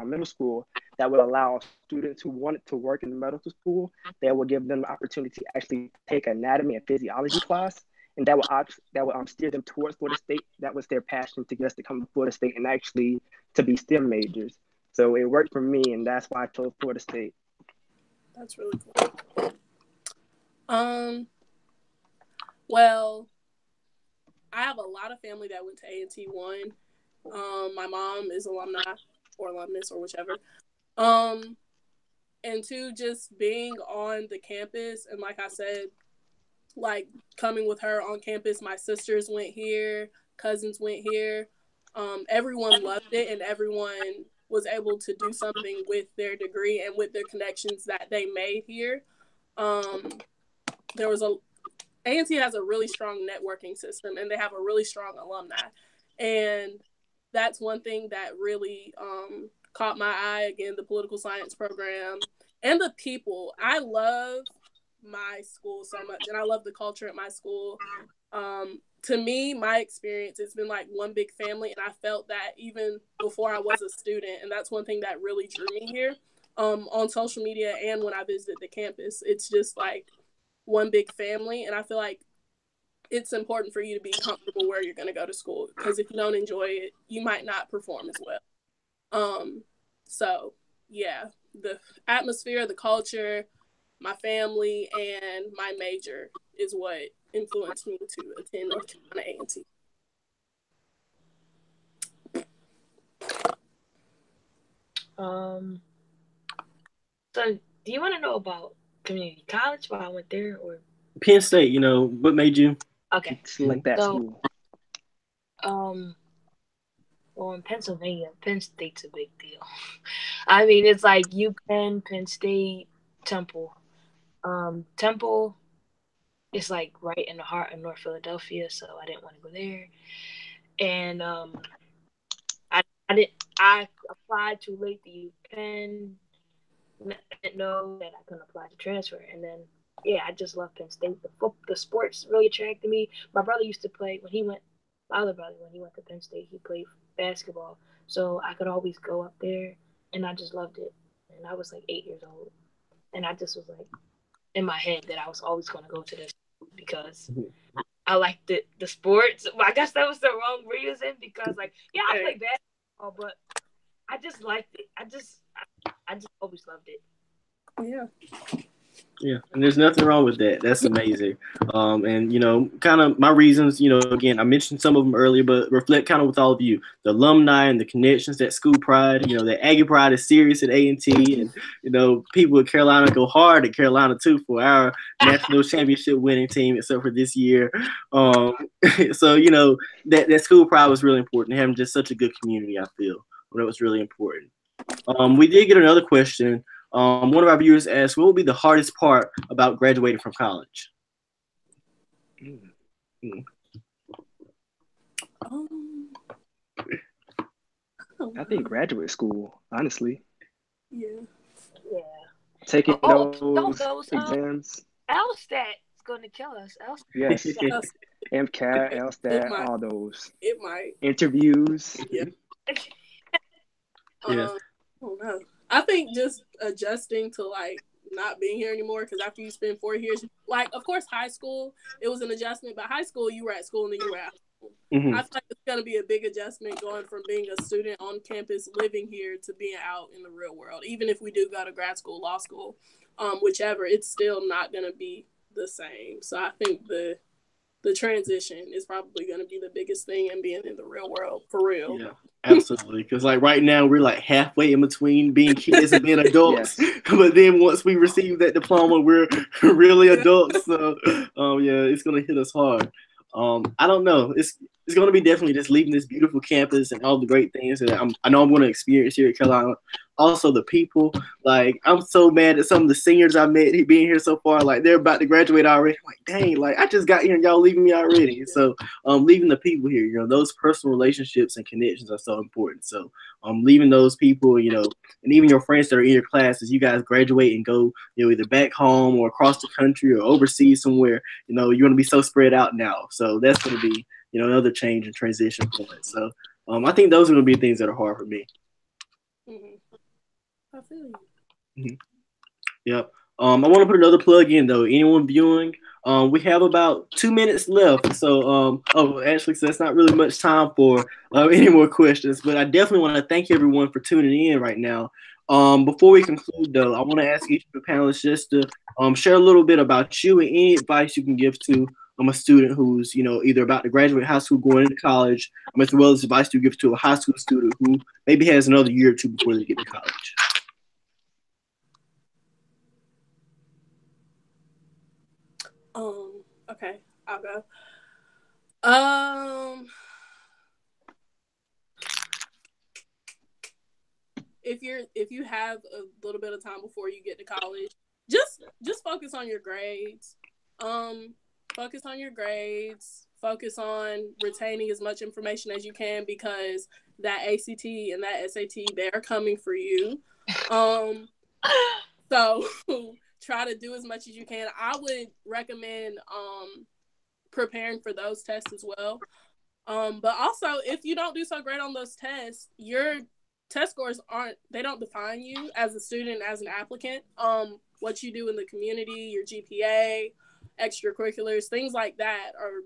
middle school that would allow students who wanted to work in the medical school, that would give them the opportunity to actually take anatomy and physiology class. And that would steer them towards Florida State. That was their passion to get us to come to Florida State and actually to be STEM majors. So it worked for me, and that's why I chose Florida State. That's really cool. Well, I have a lot of family that went to A&T. One, my mom is alumni or alumnus or whichever. And 2, just being on the campus, and like I said, like coming with her on campus. My sisters went here. cousins went here. Everyone loved it, and everyone was able to do something with their degree and with their connections that they made here. There was A&T has a really strong networking system, and they have a really strong alumni. And that's one thing that really caught my eye. Again, the political science program and the people. I love my school so much, and I love the culture at my school. To me, my experience, it's been like one big family, and I felt that even before I was a student, and that's one thing that really drew me here. On social media and when I visited the campus, it's just like one big family, and I feel like it's important for you to be comfortable where you're going to go to school, because if you don't enjoy it, you might not perform as well. So yeah, the atmosphere, the culture, my family, and my major is what influenced me to attend North Carolina A&T. So do you want to know about community college, why I went there, or Penn State? You know, what made you? okay? Select that school. Well, in Pennsylvania, Penn State's a big deal. I mean, it's like UPenn, Penn State, Temple. Temple is like right in the heart of North Philadelphia, so I didn't want to go there. And I applied too late to UPenn. I didn't know that I couldn't apply to transfer, and then I just left Penn State. The sports really attracted me. My brother used to play my other brother, when he went to Penn State, he played basketball, so I could always go up there, and I just loved it. And I was like 8 years old, and I just was like in my head that I was always going to go to this because I liked the sports. Well, I guess that was the wrong reason, because I played basketball, but I just liked it. I just always loved it. Yeah. Yeah, and there's nothing wrong with that. That's amazing. And you know, kind of my reasons. You know, again, I mentioned some of them earlier, but reflect kind of with all of you, the alumni and the connections, that school pride. You know, that Aggie pride is serious at A&T, and you know, people at Carolina go hard at Carolina too for our national championship winning team, except for this year. So you know, that school pride was really important. Having just such a good community, I feel, that was really important. We did get another question. One of our viewers asked, what would be the hardest part about graduating from college? I think graduate school, honestly. Yeah. Taking those exams. LSAT's going to kill us. Yes. MCAT, LSAT, all those. It might. Interviews. Yeah. Yeah. I don't know. I think just adjusting to like not being here anymore, because after you spend 4 years, like of course high school, it was an adjustment, but high school you were at school and then you were at school. Mm-hmm. I feel like it's going to be a big adjustment going from being a student on campus living here to being out in the real world. Even if we do go to grad school, law school, whichever, it's still not going to be the same. So I think the transition is probably going to be the biggest thing in being in the real world, for real. Yeah, absolutely. Because like right now we're like halfway in between being kids and being adults. Yes. But then once we receive that diploma, we're really adults. So it's going to hit us hard. I don't know. It's going to be definitely just leaving this beautiful campus and all the great things that I know I'm going to experience here at Carolina. Also, the people. Like, I'm so mad at some of the seniors I met being here so far. Like, they're about to graduate already. I'm like, dang, like, I just got here and y'all leaving me already. So, leaving the people here, you know, those personal relationships and connections are so important. So, leaving those people, you know, and even your friends that are in your class as you guys graduate and go, you know, either back home or across the country or overseas somewhere, you know, you're going to be so spread out now. So, that's going to be, you know, another change and transition point. So, I think those are going to be things that are hard for me. Mm-hmm. I feel you. Mm-hmm. Yep. I want to put another plug in though. Anyone viewing, we have about 2 minutes left. So, actually, so that's not really much time for any more questions. But I definitely want to thank everyone for tuning in right now. Before we conclude, though, I want to ask each of the panelists just to share a little bit about you and any advice you can give to a student who's, you know, either about to graduate high school, going into college, as well as advice you give to a high school student who maybe has another year or two before they get to college. Okay, I'll go. if you have a little bit of time before you get to college, just focus on your grades. Focus on your grades. Focus on retaining as much information as you can, because that ACT and that SAT, they're coming for you. So try to do as much as you can. I would recommend preparing for those tests as well. But also, if you don't do so great on those tests, your test scores they don't define you as a student, as an applicant. What you do in the community, your GPA, extracurriculars, things like that are,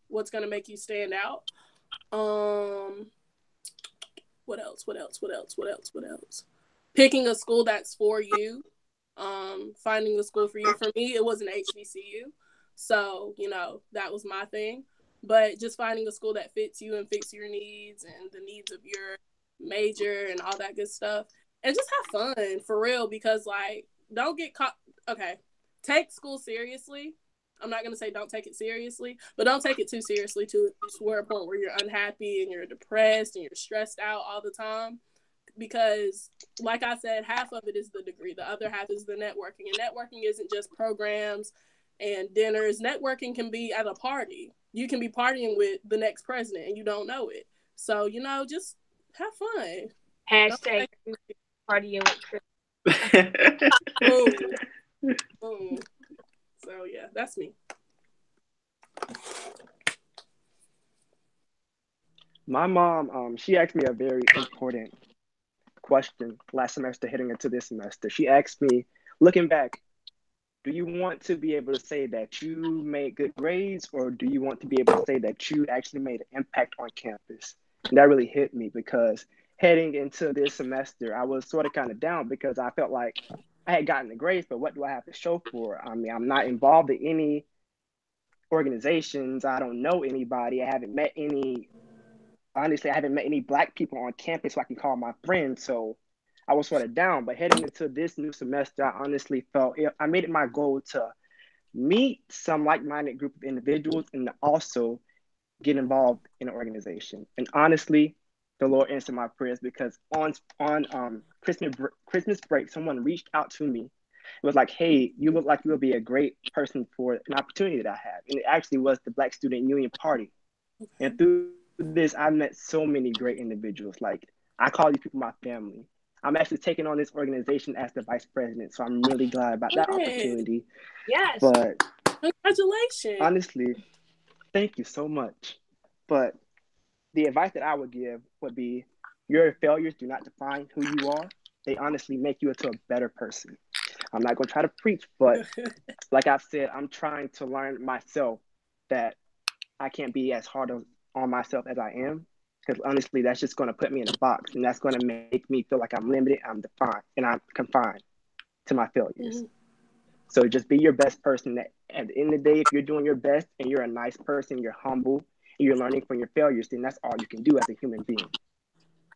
what's going to make you stand out. What else? Picking a school that's for you. Finding the school for you. For me, it was an HBCU. So, that was my thing. But just finding a school that fits you and fits your needs and the needs of your major and all that good stuff. And just have fun, for real, because, don't get caught. Okay, take school seriously. I'm not going to say don't take it seriously, but don't take it too seriously to a point where you're unhappy and you're depressed and you're stressed out all the time. Because, like I said, half of it is the degree. The other half is the networking. And networking isn't just programs and dinners. Networking can be at a party. You can be partying with the next president and you don't know it. So, just have fun. Hashtag partying with Chris. Boom. Boom. So, yeah, that's me. My mom, she asked me a very important question last semester heading into this semester. She asked me, looking back, do you want to be able to say that you made good grades, or do you want to be able to say that you actually made an impact on campus? And that really hit me, because heading into this semester, I was sort of kind of down because I felt like I had gotten the grades, but what do I have to show for it? I mean, I'm not involved in any organizations. I don't know anybody. I haven't met any Black people on campus who I can call my friends. So I was sort of down. But heading into this new semester, I honestly I made it my goal to meet some like-minded group of individuals and also get involved in an organization. And honestly, the Lord answered my prayers, because on Christmas break, someone reached out to me. It was like, hey, you look like you will be a great person for an opportunity that I have. And it actually was the Black Student Union Party. And through this, I met so many great individuals. Like, I call these people my family. I'm actually taking on this organization as the vice president. So I'm really glad about that opportunity. Yes. But congratulations. Honestly, thank you so much. But the advice that I would give would be, your failures do not define who you are. They honestly make you into a better person. I'm not going to try to preach, but like I've said, I'm trying to learn myself that I can't be as hard on myself as I am. Because honestly, that's just going to put me in a box, and that's going to make me feel like I'm limited, I'm defined, and I'm confined to my failures. Mm-hmm. So just be your best person. At the end of the day, if you're doing your best and you're a nice person, you're humble, and you're learning from your failures, then that's all you can do as a human being.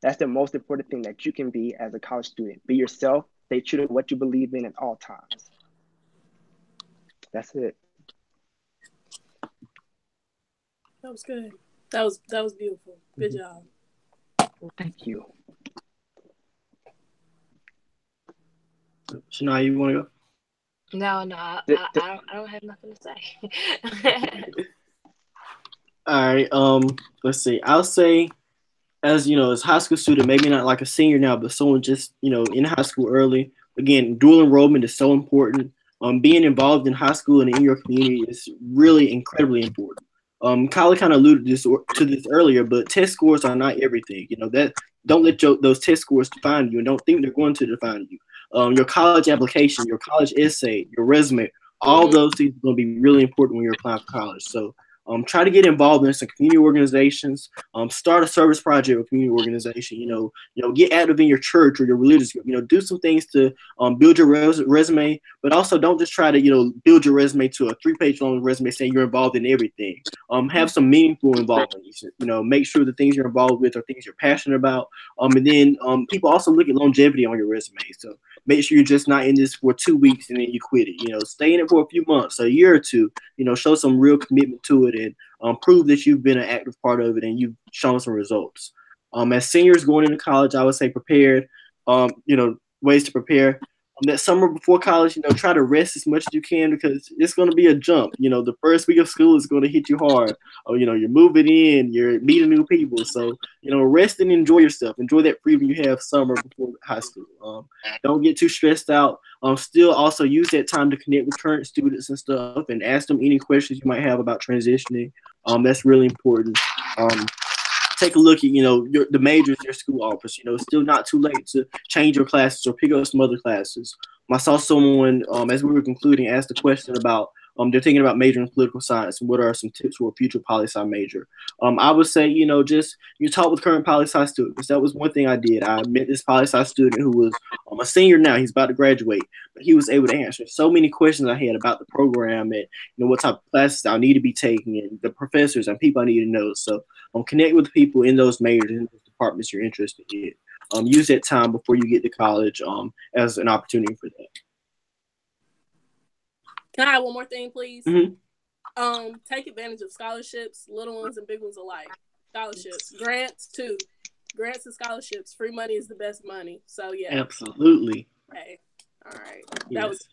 That's the most important thing that you can be as a college student. Be yourself. Stay true to what you believe in at all times. That's it. That was good. That was beautiful. Good job. Thank you. Shania, you want to go? No, I don't have nothing to say. All right. Let's see. I'll say, as as a high school student, maybe not like a senior now, but someone just in high school early. Again, dual enrollment is so important. Being involved in high school and in your community is really incredibly important. Kylie kind of alluded to this earlier, but test scores are not everything. That don't let those test scores define you, and don't think they're going to define you. Your college application, your college essay, your resume, all those things are going to be really important when you're applying for college. So try to get involved in some community organizations. Start a service project with community organization. Get active in your church or your religious group. Do some things to build your resume, but also don't just try to build your resume to a 3-page long resume saying you're involved in everything. Have some meaningful involvement. Make sure the things you're involved with are things you're passionate about. And then people also look at longevity on your resume. So make sure you're just not in this for 2 weeks and then you quit it. Stay in it for a few months, a year or two. Show some real commitment to it and prove that you've been an active part of it and you've shown some results. As seniors going into college, I would say prepared. ways to prepare. That summer before college, try to rest as much as you can because it's going to be a jump. The first week of school is going to hit you hard. Oh, you're moving in, you're meeting new people. So, rest and enjoy yourself. Enjoy that freedom you have summer before high school. Don't get too stressed out. Still also use that time to connect with current students and stuff and ask them any questions you might have about transitioning. That's really important. Take a look at, the majors your school offers. It's still not too late to change your classes or pick up some other classes. I saw someone, as we were concluding, asked a question about they're thinking about majoring in political science and what are some tips for a future poli-sci major. I would say, just you talk with current poli-sci students. That was one thing I did. I met this poli-sci student who was a senior now. He's about to graduate, but he was able to answer so many questions I had about the program and what type of classes I need to be taking and the professors and people I need to know. So connect with people in those majors and those departments you're interested in. Use that time before you get to college as an opportunity for that. Can I have one more thing, please? Mm-hmm. Take advantage of scholarships, little ones and big ones alike. Scholarships, grants too. Grants and scholarships. Free money is the best money. So yeah. Absolutely. Okay. All right. Yes. That was.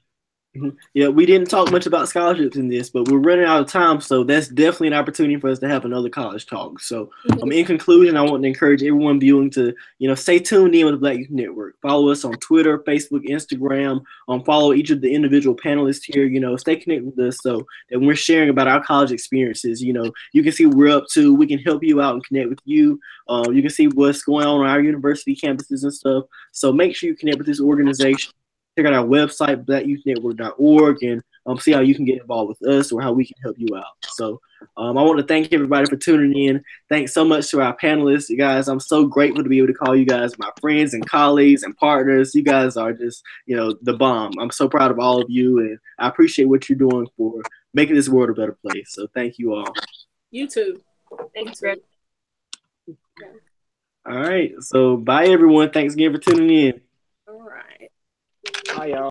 Yeah, we didn't talk much about scholarships in this, but we're running out of time, so that's definitely an opportunity for us to have another college talk. So, in conclusion, I want to encourage everyone viewing to, stay tuned in with the Black Youth Network. Follow us on Twitter, Facebook, Instagram. Follow each of the individual panelists here. Stay connected with us so that when we're sharing about our college experiences, you can see what we're up to. We can help you out and connect with you. You can see what's going on our university campuses and stuff. So make sure you connect with this organization. Check out our website, blackyouth.network.org, and see how you can get involved with us or how we can help you out. So I want to thank everybody for tuning in. Thanks so much to our panelists. You guys, I'm so grateful to be able to call you guys my friends and colleagues and partners. You guys are just, the bomb. I'm so proud of all of you, and I appreciate what you're doing for making this world a better place. So thank you all. You too. Thanks, Greg. All right. So bye, everyone. Thanks again for tuning in. All right. Bye, y'all.